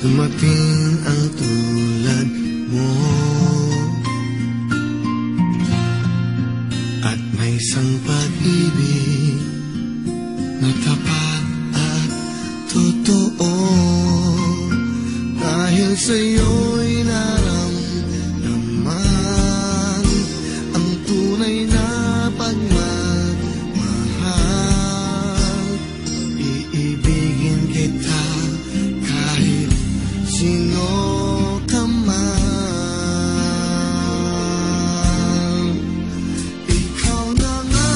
dumating ang tulad mo. At may isang pag-ibig na tapat at totoo. Dahil sa'yo'y naramdaman ang tunay na pagmamahal. Iibigin kita kahit sino ka man. Ikaw na nga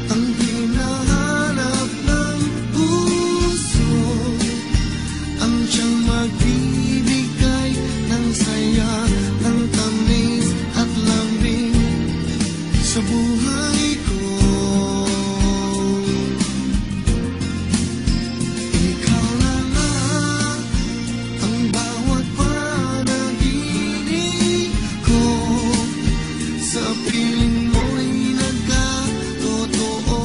ang hinahanap ng puso, ang siyang magbibigay ng saya, ng tamis at lambing sa buhay ko. Ikaw na nga ang bawat panaginip ko, sa piling mo'y nagkatotoo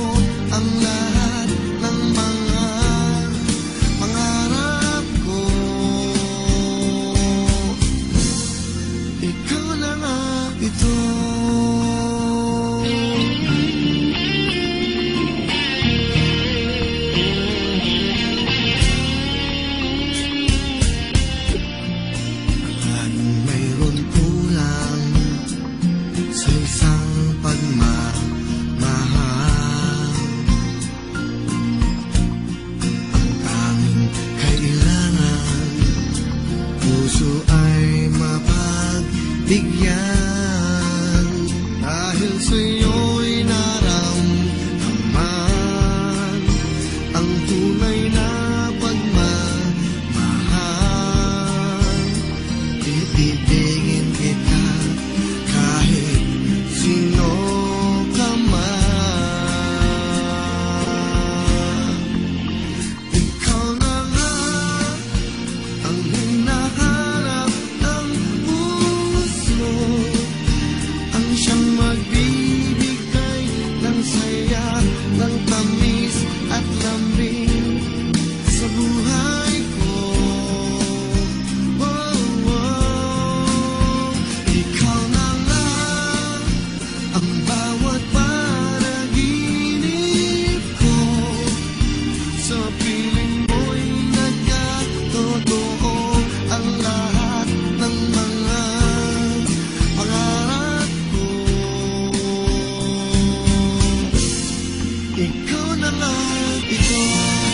ang lahat ng mga pangarap ko. Ikaw na nga ito. Anong mayroon kulang sa isang pagmamahal? Ang tanging kailangan, puso ay mapagbigyan. Dahil sa'yo'y naramdaman ang tunay na pagmamahal. Iibigin kita kahit sino ka man. Ikaw na nga ang hinahanap ng puso, ang siyang magbibigay ng saya, ng tamis at lambing sa buhay ko. Oh, oh. Ikaw na nga ang bawat panaginip ko, sa piling mo'y nagkatotoo ang lahat ng mga pangarap ko. Ikaw na nga ito.